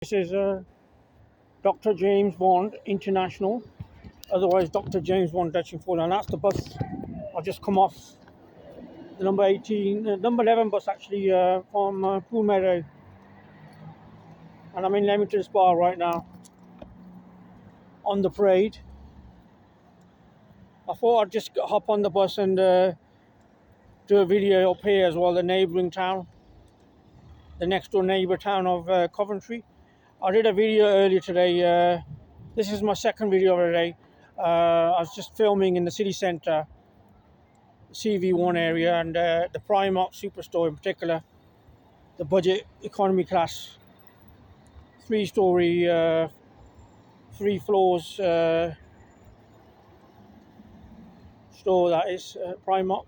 This is Dr. James Bond International, otherwise Dr. James Bond Dutch Internal, and that's the bus. I've just come off the number 18, number 11 bus actually from Pool Meadow, and I'm in Leamington Spa right now on the parade. I thought I'd just hop on the bus and do a video up here as well, the neighbouring town, the next door neighbour town of Coventry. I did a video earlier today. This is my second video of the day. I was just filming in the city centre, CV1 area, and the Primark superstore in particular, the budget economy class, 3-storey, 3 floors store that is, Primark.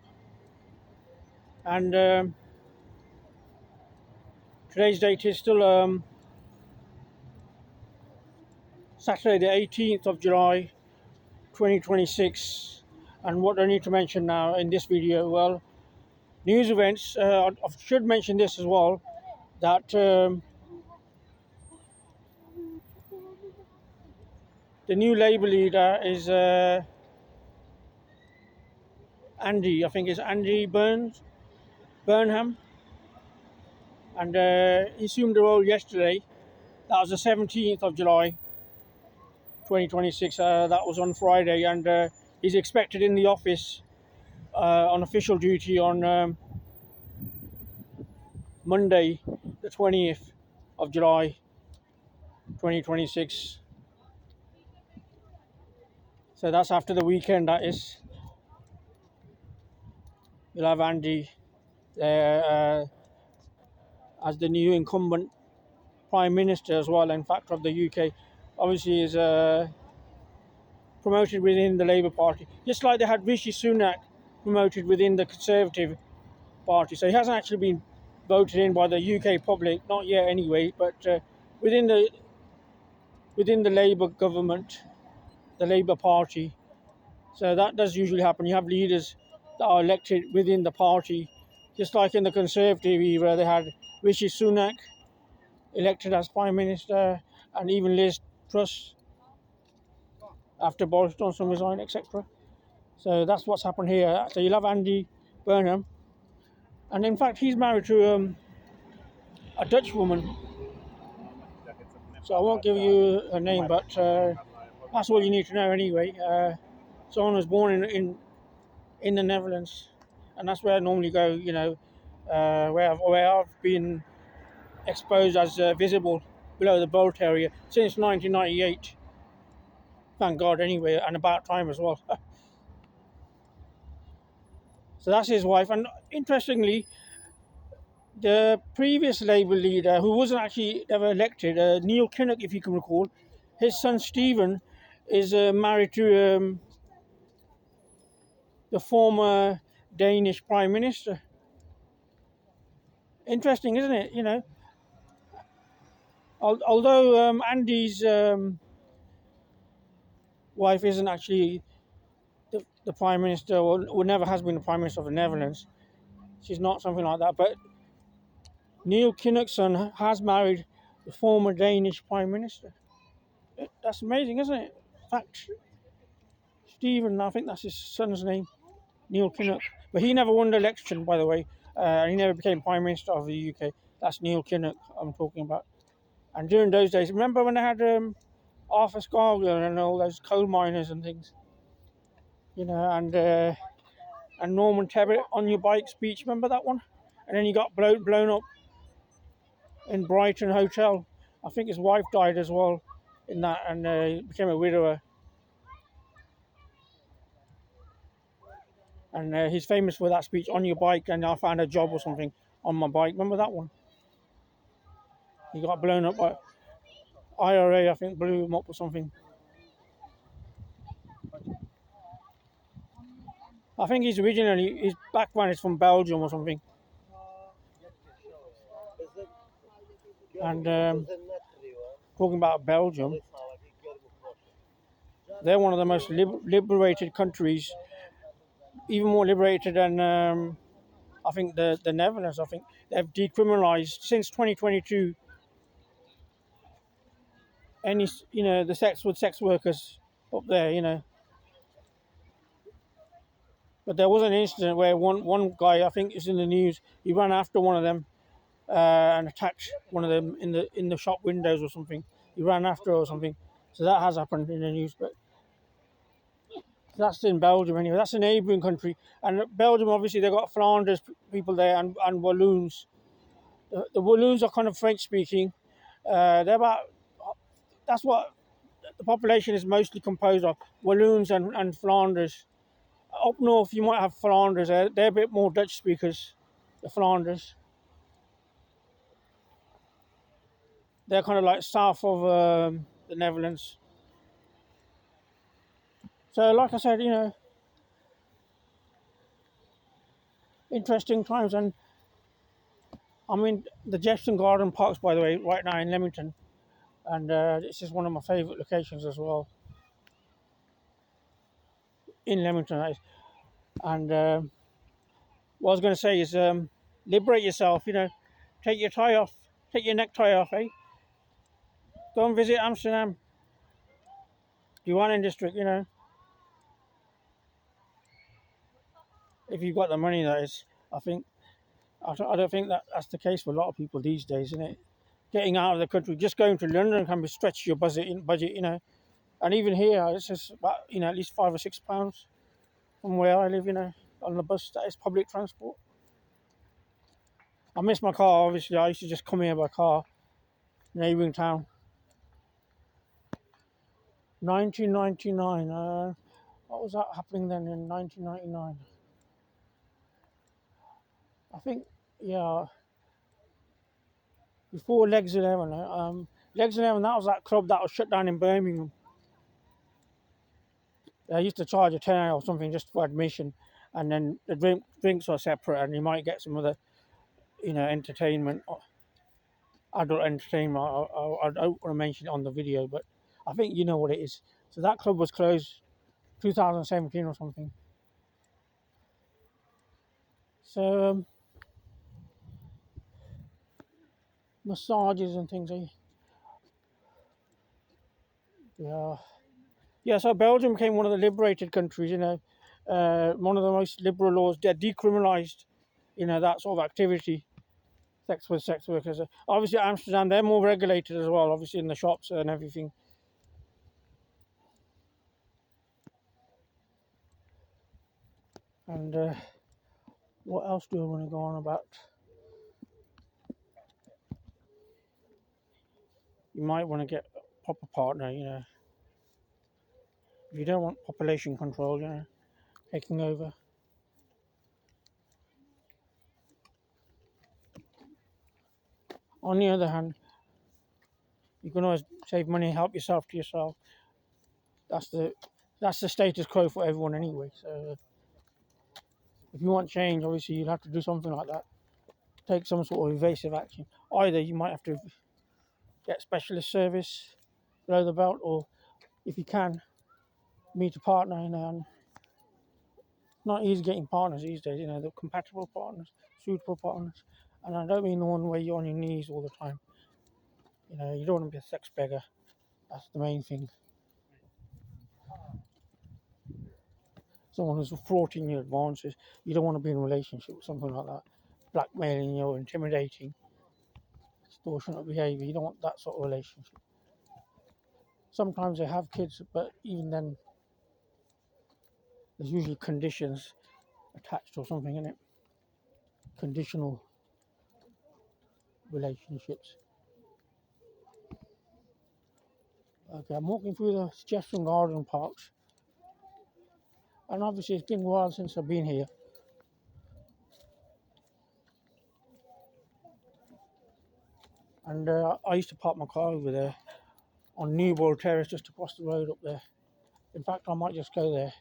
And today's date is still Saturday the 18th of July 2026. And what I need to mention now in this video, well, news events, I should mention this as well, that the new Labour leader is Andy, I think it's Andy Burnham, and he assumed the role yesterday. That was the 17th of July 2026, that was on Friday, and he's expected in the office on official duty on Monday the 20th of July 2026. So that's after the weekend, that is. You'll have Andy there as the new incumbent Prime Minister as well, in fact, of the UK. Obviously is promoted within the Labour Party, just like they had Rishi Sunak promoted within the Conservative Party. So he hasn't actually been voted in by the UK public, not yet anyway, but within the Labour government, the Labour Party. So that does usually happen. You have leaders that are elected within the party, just like in the Conservative era, they had Rishi Sunak elected as Prime Minister, and even Liz Truss after Boris Johnson resigned, etc. So that's what's happened here. So you'll have Andy Burnham, and in fact he's married to a Dutch woman. So I won't give you her name, but that's all you need to know anyway. Someone was born in the Netherlands, and that's where I normally go, you know, where I've been exposed as visible below the bolt area since 1998. Thank God anyway, and about time as well. So that's his wife, and interestingly, the previous Labour leader, who wasn't actually ever elected, Neil Kinnock, if you can recall, his son Stephen is married to the former Danish Prime Minister. Interesting, isn't it? You know, although Andy's wife isn't actually the Prime Minister, or never has been the Prime Minister of the Netherlands, she's not something like that, but Neil Kinnock's son has married the former Danish Prime Minister. That's amazing, isn't it? In fact, Stephen, I think that's his son's name, Neil Kinnock. But he never won the election, by the way. He never became Prime Minister of the UK. That's Neil Kinnock I'm talking about. And during those days, remember when they had Arthur Scargill and all those coal miners and things? You know, and Norman Tebbit on your bike speech, remember that one? And then he got blown up in Brighton Hotel. I think his wife died as well in that, and he became a widower. And he's famous for that speech, on your bike, and I found a job or something on my bike. Remember that one? He got blown up by IRA, I think, blew him up or something. I think his background is from Belgium or something. And talking about Belgium, they're one of the most liberated countries, even more liberated than I think the Netherlands. I think they've decriminalised since 2022. any, the sex workers up there. But there was an incident where one guy, I think it's in the news, he ran after one of them and attacked one of them in the shop windows or something. He ran after her or something. So that has happened in the news. But that's in Belgium anyway. That's a neighbouring country. And Belgium, obviously, they've got Flanders people there and Walloons. The Walloons are kind of French speaking. That's what the population is mostly composed of, Walloons and Flanders. Up north, you might have Flanders. They're a bit more Dutch speakers, the Flanders. They're kind of like south of the Netherlands. So, like I said, interesting times. And I'm in the Jefferson Garden Parks, by the way, right now in Leamington. And this is one of my favourite locations as well. In Leamington, that is. And what I was going to say is liberate yourself, take your tie off, take your necktie off, eh? Go and visit Amsterdam, Douane district, if you've got the money, that is. I don't think that's the case for a lot of people these days, isn't it? Getting out of the country, just going to London can be stretch your budget, and even here, it's just about, at least £5 or £6 from where I live, on the bus. That is public transport. I miss my car, obviously. I used to just come here by car, neighbouring town. 1999. What was that happening then in 1999? I think, yeah, before Legs 11. Legs 11, that was that club that was shut down in Birmingham. They used to charge a tenner or something just for admission, and then the drinks are separate, and you might get some other, entertainment, adult entertainment. I don't want to mention it on the video, but I think you know what it is. So that club was closed 2017 or something. So massages and things, eh? Yeah. So Belgium became one of the liberated countries. One of the most liberal laws. They're decriminalised, that sort of activity, sex with sex workers. Obviously, Amsterdam, they're more regulated as well. Obviously, in the shops and everything. And what else do I want to go on about? You might want to get a proper partner, If you don't want population control, taking over. On the other hand, you can always save money, help yourself to yourself. That's the status quo for everyone anyway. So if you want change, obviously you'd have to do something like that. Take some sort of evasive action. Either you might have to get specialist service below the belt, or if you can, meet a partner. And not easy getting partners these days. The compatible partners, suitable partners. And I don't mean the one where you're on your knees all the time. You don't want to be a sex beggar. That's the main thing. Someone who's flaunting your advances. You don't want to be in a relationship with something like that. Blackmailing you or intimidating. Extortionate behaviour. You don't want that sort of relationship. Sometimes they have kids, but even then, there's usually conditions attached or something in it. Conditional relationships. Okay, I'm walking through the Jefferson Garden Parks, and obviously it's been a while since I've been here. And I used to park my car over there on Newbold Terrace, just across the road up there. In fact, I might just go there.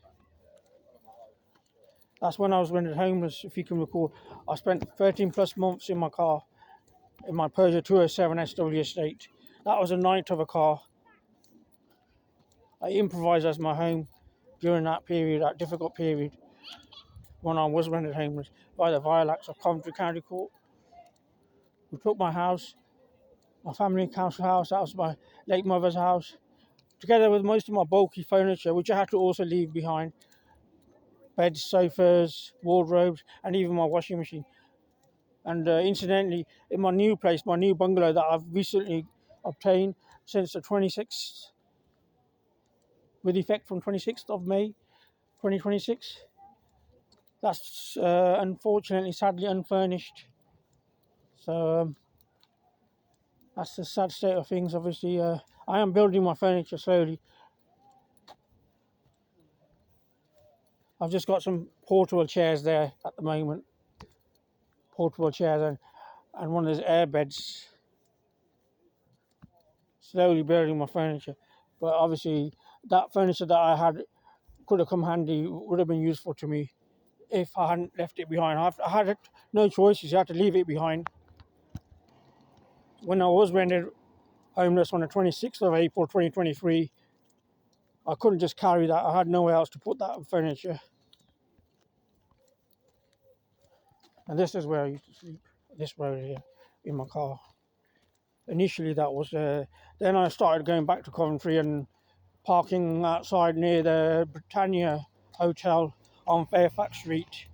That's when I was rendered homeless, if you can recall. I spent 13 plus months in my car, in my Peugeot 207 SW estate. That was a night of a car. I improvised as my home during that period, that difficult period, when I was rendered homeless by the violacs of Coventry County Court, who took my house my family council house. That was my late mother's house, together with most of my bulky furniture, which I had to also leave behind: beds, sofas, wardrobes, and even my washing machine. And incidentally, in my new place, my new bungalow that I've recently obtained since the 26th, with effect from 26th of May 2026, that's unfortunately, sadly unfurnished. So that's the sad state of things. Obviously, I am building my furniture slowly. I've just got some portable chairs there at the moment, portable chairs, and one of those air beds. Slowly building my furniture, but obviously that furniture that I had could have come handy, would have been useful to me if I hadn't left it behind. I had no choices, I had to leave it behind. When I was rendered homeless on the 26th of April 2023, I couldn't just carry that. I had nowhere else to put that furniture. And this is where I used to sleep, this road here, in my car. Initially that was, then I started going back to Coventry and parking outside near the Britannia Hotel on Fairfax Street.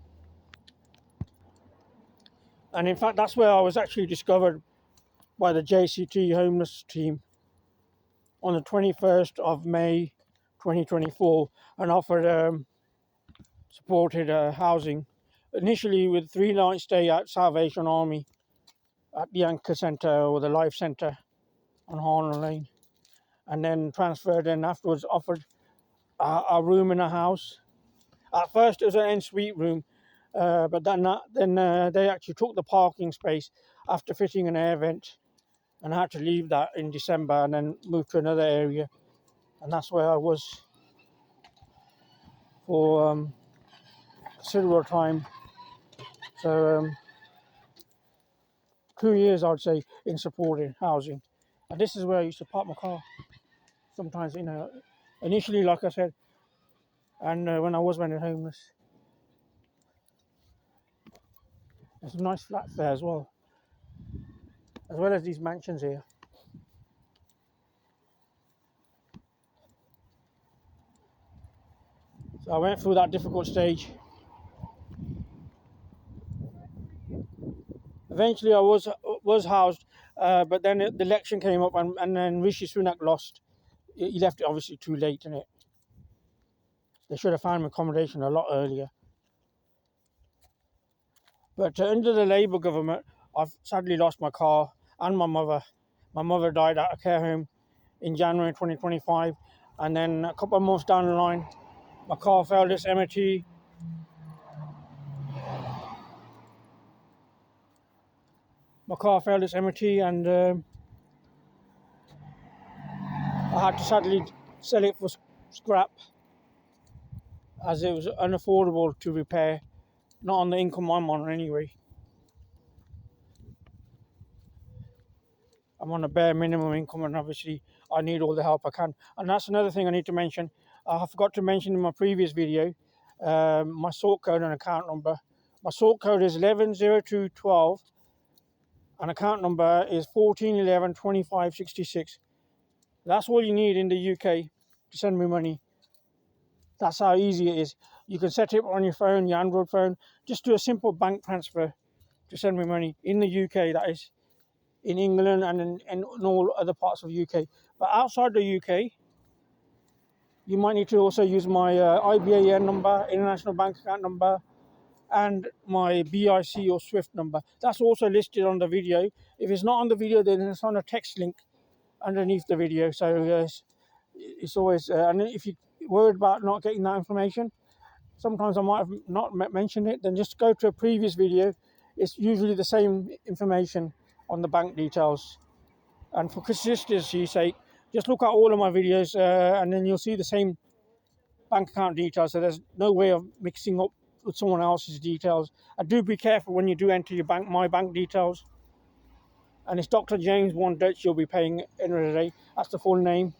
And in fact, that's where I was actually discovered by the JCT homeless team on the 21st of May 2024, and offered supported housing, initially with 3-night stay at Salvation Army at the Anchor Centre or the Life Centre on Harlan Lane, and then transferred and afterwards offered a room in a house. At first it was an ensuite room, but then they actually took the parking space after fitting an air vent, and I had to leave that in December and then move to another area, and that's where I was for considerable time. So 2 years, I'd say, in supported housing. And this is where I used to park my car sometimes, initially, like I said, and when I was rented homeless. There's some nice flats there as well as these mansions here. So I went through that difficult stage. Eventually I was housed, but then the election came up, and then Rishi Sunak lost. He left it obviously too late, innit? They should have found him accommodation a lot earlier. But under the Labour government, I've sadly lost my car and my mother. My mother died at a care home in January 2025, and then a couple of months down the line, my car failed its MOT. And I had to sadly sell it for scrap, as it was unaffordable to repair, not on the income I'm on anyway. I'm on a bare minimum income, and obviously I need all the help I can. And that's another thing I need to mention. I forgot to mention in my previous video, my sort code and account number. My sort code is 110212, and account number is 14112566. That's all you need in the UK to send me money. That's how easy it is. You can set it on your phone, your Android phone. Just do a simple bank transfer to send me money in the UK, that is. In England and in all other parts of the UK. But outside the UK, you might need to also use my IBAN number, international bank account number, and my BIC or SWIFT number. That's also listed on the video. If it's not on the video, then it's on a text link underneath the video. So it's always, and if you're worried about not getting that information, sometimes I might have not mentioned it, then just go to a previous video. It's usually the same information on the bank details. And for consistency's sake, just look at all of my videos, and then you'll see the same bank account details. So there's no way of mixing up with someone else's details. And do be careful when you do enter my bank details. And it's Dr. James VON-DUTCH you'll be paying end of the day. That's the full name.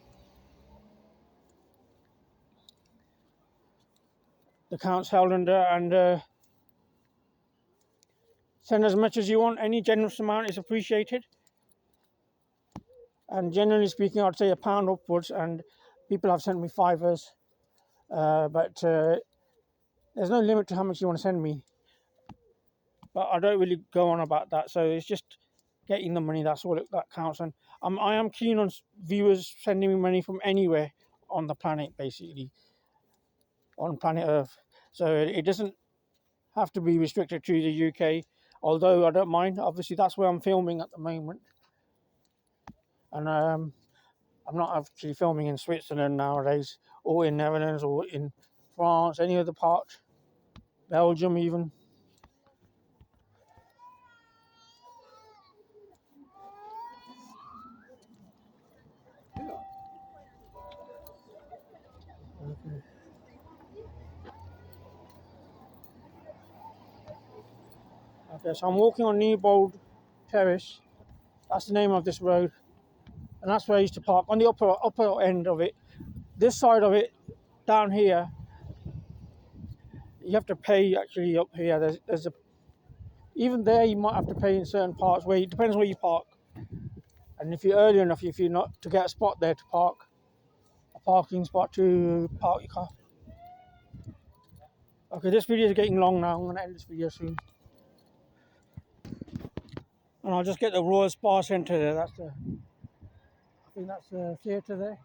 The account's held under, and send as much as you want. Any generous amount is appreciated. and generally speaking, I'd say £1 upwards, and people have sent me fivers, but there's no limit to how much you want to send me. But I don't really go on about that, so it's just getting the money, that's all that counts. And I am keen on viewers sending me money from anywhere on the planet, basically, on planet Earth. So it doesn't have to be restricted to the UK, although I don't mind. Obviously, that's where I'm filming at the moment. And I'm not actually filming in Switzerland nowadays, or in Netherlands, or in France, any other part, Belgium even. Okay, so I'm walking on Newbold Terrace. That's the name of this road, and that's where I used to park on the upper end of it. This side of it, down here, you have to pay actually up here. There's a even there you might have to pay in certain parts where it depends where you park, and if you're early enough, if you're not to get a spot there to park, a parking spot to park your car. Okay, this video is getting long now. I'm going to end this video soon. And I'll just get the Royal Spa Centre there. I think that's the theatre there.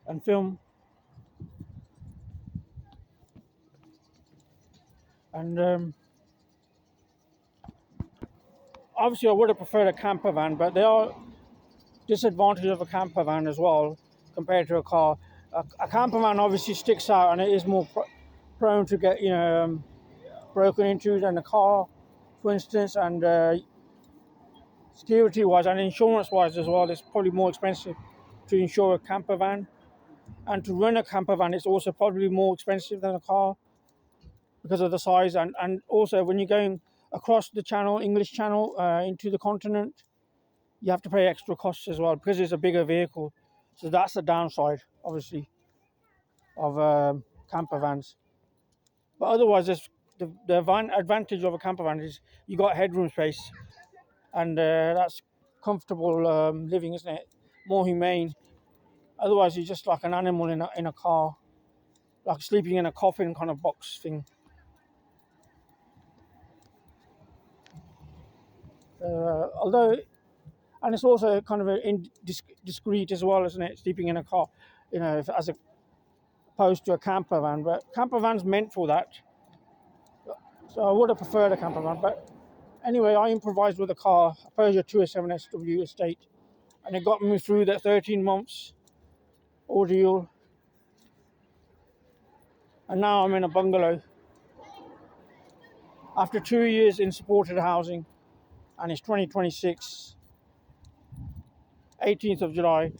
And film. And obviously I would have preferred a camper van, but there are disadvantages of a camper van as well compared to a car. A camper van obviously sticks out, and it is more prone to get broken into than a car, for instance. And security wise and insurance wise as well, it's probably more expensive to insure a camper van, and to run a camper van is also probably more expensive than a car because of the size. And also when you're going across the channel, English Channel, into the continent, you have to pay extra costs as well because it's a bigger vehicle. So that's the downside, obviously, of camper vans. But otherwise, the advantage of a camper van is you got headroom space, and that's comfortable living, isn't it? More humane. Otherwise, you're just like an animal in a car, like sleeping in a coffin kind of box thing. Although, and it's also kind of discreet as well, isn't it? Sleeping in a car, as opposed to a camper van. But camper van's meant for that. So I would have preferred a camper van. But anyway, I improvised with a car, a Peugeot 207 SW Estate, and it got me through that 13 months ordeal. And now I'm in a bungalow after 2 years in supported housing, and it's 2026, 18th of July,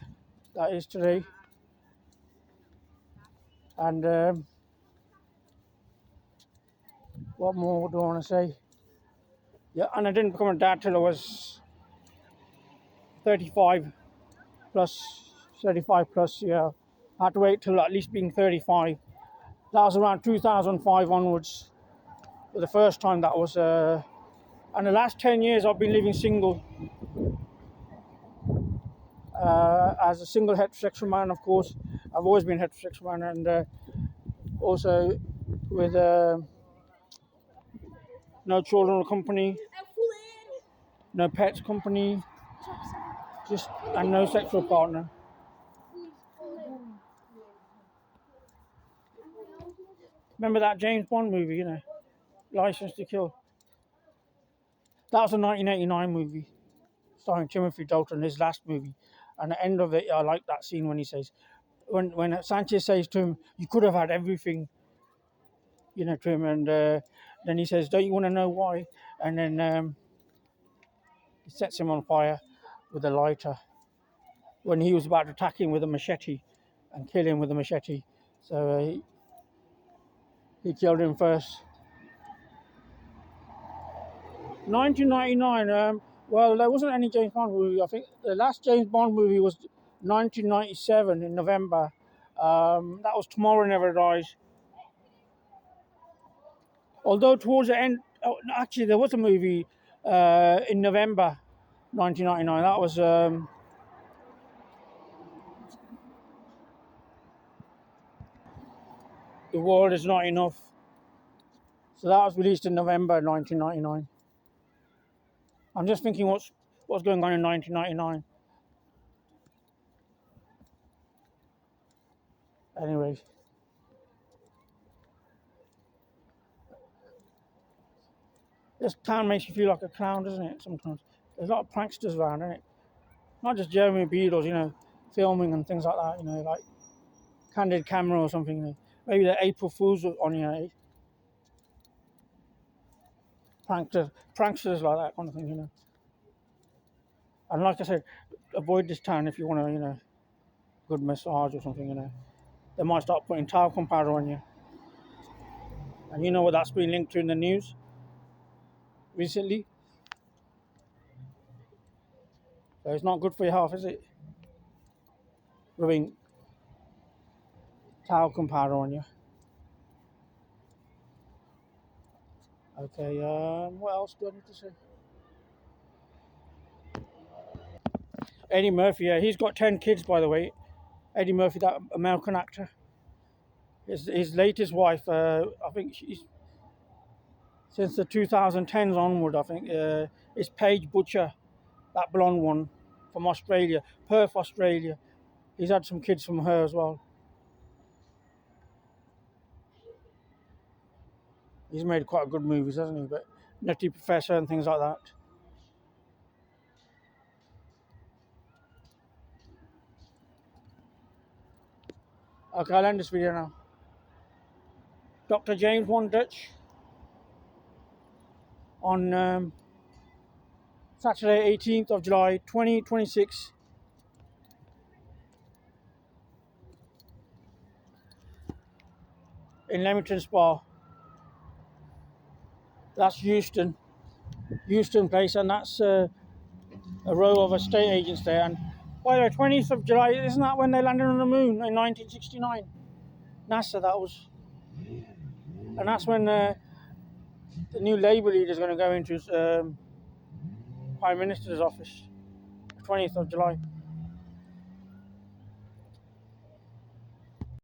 that is today. And what more do I want to say? Yeah, and I didn't become a dad till I was 35 plus, yeah. I had to wait till at least being 35. That was around 2005 onwards. For the first time that was, and the last 10 years I've been living single. As a single heterosexual man, of course. I've always been heterosexual man, and also with no children company, no pets company, and no sexual partner. Remember that James Bond movie, License to Kill? That was a 1989 movie, starring Timothy Dalton, his last movie. And the end of it, I like that scene when he says, when Sanchez says to him, "You could have had everything," to him, and then he says, "Don't you want to know why?" And then he sets him on fire with a lighter when he was about to attack him with a machete and kill him with a machete. So he killed him first. 1999, well, there wasn't any James Bond movie. I think the last James Bond movie was 1997 in November. That was Tomorrow Never Dies. Although towards the end, actually there was a movie in November 1999. That was The World Is Not Enough. So that was released in November 1999. I'm just thinking what's going on in 1999. Anyway, this town makes you feel like a clown, doesn't it, sometimes? There's a lot of pranksters around, isn't it? Not just Jeremy Beadles, filming and things like that, like candid camera or something. Maybe the April Fools on, pranksters like that kind of thing, And like I said, avoid this town if you want a, good massage or something, They might start putting talcum powder on you. And you know what that's been linked to in the news recently? So it's not good for your health, is it? Rubbing talcum powder on you. Okay, what else do I need to say? Eddie Murphy, yeah, he's got 10 kids, by the way. Eddie Murphy, that American actor. His latest wife, I think she's, since the 2010s onward, I think, is Paige Butcher, that blonde one from Australia, Perth, Australia. He's had some kids from her as well. He's made quite good movies, hasn't he? But Nutty Professor and things like that. Okay, I'll end this video now. Dr. James VON-DUTCH on Saturday, 18th of July, 2026. In Leamington Spa. That's Houston place, and that's a row of estate agents there. And by the way, 20th of July, isn't that when they landed on the moon in 1969? NASA, that was. And that's when the new Labour leader is going to go into his Prime Minister's office, 20th of July.